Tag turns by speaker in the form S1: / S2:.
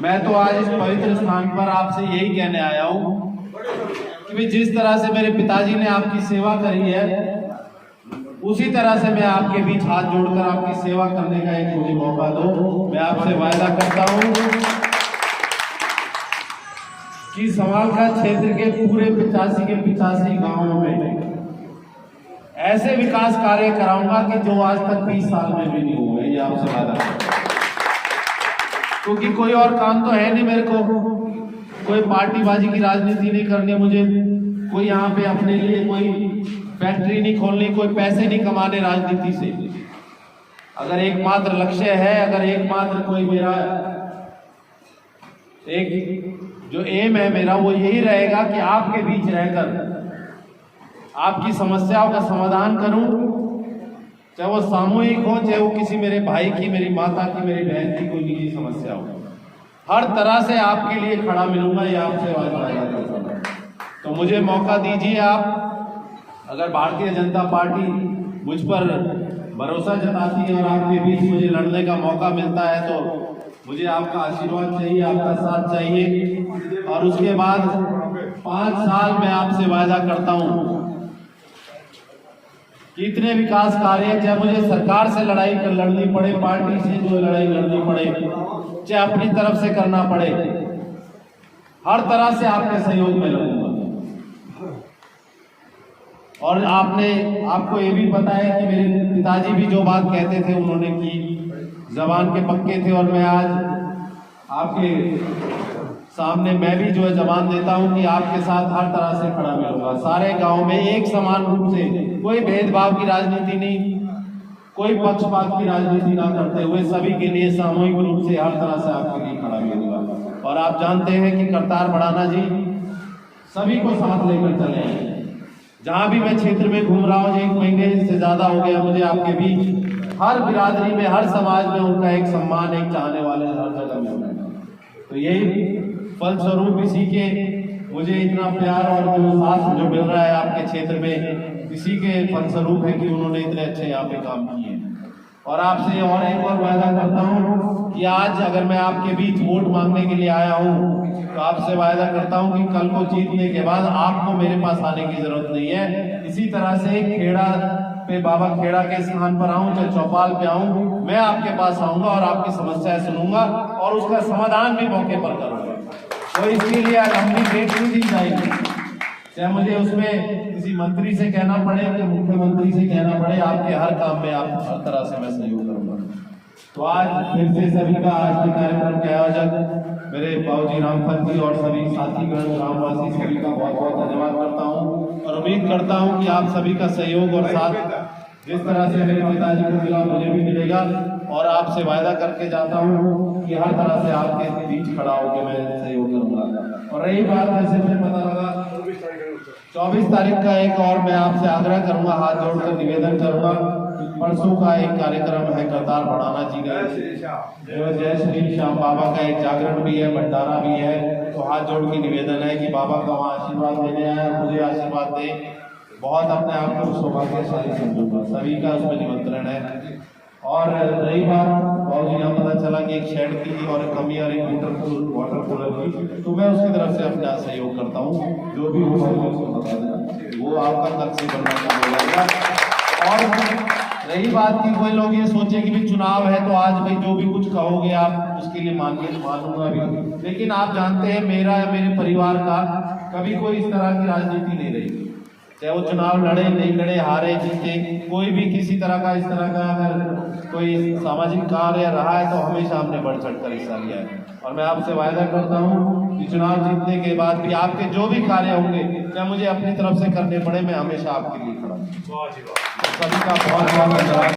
S1: मैं तो आज इस पवित्र स्थान पर आपसे यही कहने आया हूँ कि जिस तरह से मेरे पिताजी ने आपकी सेवा करी है, उसी तरह से मैं आपके बीच हाथ जोड़कर आपकी सेवा करने का एक मुझे मौका दो। मैं आपसे वायदा करता हूँ कि समालखा क्षेत्र के पूरे 85 के 85 गांवों में ऐसे विकास कार्य कराऊंगा कि जो आज तक 20 साल में भी नहीं हुए। ये आपसे वादा करता हूं, क्योंकि कोई और काम तो है नहीं मेरे को, कोई पार्टीबाजी की राजनीति नहीं करनी मुझे, कोई यहाँ पे अपने लिए कोई फैक्ट्री नहीं खोलनी, कोई पैसे नहीं कमाने राजनीति से। अगर एकमात्र लक्ष्य है, अगर एकमात्र कोई मेरा एक जो एम है मेरा, वो यही रहेगा कि आपके बीच रहकर आपकी समस्याओं का समाधान करूं, चाहे वो सामूहिक हो, चाहे वो किसी मेरे भाई की, मेरी माता की, मेरी बहन की कोई निजी समस्या हो, हर तरह से आपके लिए खड़ा मिलूंगा। ये आपसे वादा करता हूं। तो मुझे मौका दीजिए आप। अगर भारतीय जनता पार्टी मुझ पर भरोसा जताती है और आपके बीच मुझे लड़ने का मौका मिलता है, तो मुझे आपका आशीर्वाद चाहिए, आपका साथ चाहिए। और उसके बाद 5 साल मैं आपसे वादा करता हूं कि इतने विकास कार्य, चाहे मुझे सरकार से लड़ाई लड़नी पड़े, पार्टी से जो लड़ाई लड़नी पड़े, चाहे अपनी तरफ से करना पड़े, हर तरह से आपके सहयोग में लड़ूंगा। और आपको ये भी पता है कि मेरे पिताजी भी जो बात कहते थे उन्होंने की, जबान के पक्के थे। और मैं आज आपके सामने मैं भी जो है जबान देता हूं कि आपके साथ हर तरह से खड़ा मिलूंगा। सारे गांव में एक समान रूप से, कोई भेदभाव की राजनीति नहीं, कोई पक्षपात की राजनीति ना करते हुए सभी के लिए सामूहिक रूप से हर तरह से आपके लिए खड़ा मिलूंगा। और आप जानते हैं कि करतार बढ़ाना जी सभी को साथ लेकर चले हैं। जहां भी मैं क्षेत्र में घूम रहा हूं, 1 महीने से ज्यादा हो गया मुझे, आपके बीच हर बिरादरी में, हर समाज में उनका एक सम्मान, एक चाहने वाले हर जगह मिल रहे हैं। तो यही फलस्वरूप इसी के मुझे इतना प्यार और जो साथ जो मिल रहा है आपके क्षेत्र में, इसी के फलस्वरूप है कि उन्होंने इतने अच्छे यहाँ पे काम किए। और आपसे और एक और वादा करता हूँ कि आज अगर मैं आपके बीच वोट मांगने के लिए आया हूँ, तो आपसे वादा करता हूँ कि कल को जीतने के बाद आपको मेरे पास आने की जरूरत नहीं है। इसी तरह से खेड़ा पे, बाबा खेड़ा के स्थान पर आऊं, चाहे चौपाल पे आऊं, मैं आपके पास आऊंगा और आपकी समस्याएं सुनूंगा और उसका समाधान भी मौके पर करूंगा। तो इसके लिए लंबी डेट नहीं दी जाएगी, चाहे मुझे उसमें किसी मंत्री से कहना पड़े, कि मुख्यमंत्री से कहना पड़े, आपके हर काम में आप हर तरह से मैं सहयोग करूंगा। तो आज फिर से सभी का, आज के कार्यक्रम के आयोजक मेरे बाबूजी रामफल जी और सभी साथीगण, ग्रामवासी, सभी का बहुत बहुत धन्यवाद करता हूँ। और उम्मीद करता हूँ कि आप सभी का सहयोग और साथ जिस तरह से मेरे पिताजी को मिला मुझे भी मिलेगा। और आपसे वायदा करके जाता हूँ कि हर तरह से आपके बीच खड़ा होकर मैं सहयोग करूंगा। और रही बात, जैसे मुझे पता लगा 24 तारीख का एक और मैं आपसे आग्रह करूंगा, हाथ जोड़कर निवेदन करूंगा, परसों का एक कार्यक्रम है करतार बढ़ाना जी का, जय श्री श्याम बाबा का एक जागरण भी है, भंडारा भी है। तो हाथ जोड़ के निवेदन है कि बाबा का वहाँ आशीर्वाद देने आया, मुझे आशीर्वाद दे। बहुत अपने आप को सौभाग्यशाली समझूंगा, सभी का उसमें निमंत्रण है। और रही बात, और यहाँ पता चला कि एक शेड की और एक कमी और एक वाटर कूलर की, तो मैं उसकी तरफ से अपना सहयोग करता हूँ। जो भी हो उसको बता देना, वो आपका कल से बनना चालू हो जाएगा। और रही बात की कोई लोग ये सोचे कि भी चुनाव है तो आज भाई जो भी कुछ कहोगे आप उसके लिए मानूंगा भी, लेकिन आप जानते हैं मेरा या मेरे परिवार का कभी कोई इस तरह की राजनीति नहीं रही। चाहे वो चुनाव लड़े नहीं लड़े, हारे जीते, कोई भी किसी तरह का इस तरह का अगर कोई सामाजिक कार्य रहा है तो हमेशा हमने बढ़ चढ़ कर हिस्सा लिया है। और मैं आपसे वायदा करता हूँ कि चुनाव जीतने के बाद भी आपके जो भी कार्य होंगे, चाहे मुझे अपनी तरफ से करने पड़े, मैं हमेशा आपके लिए खड़ा हूँ। सभी का बहुत बहुत धन्यवाद।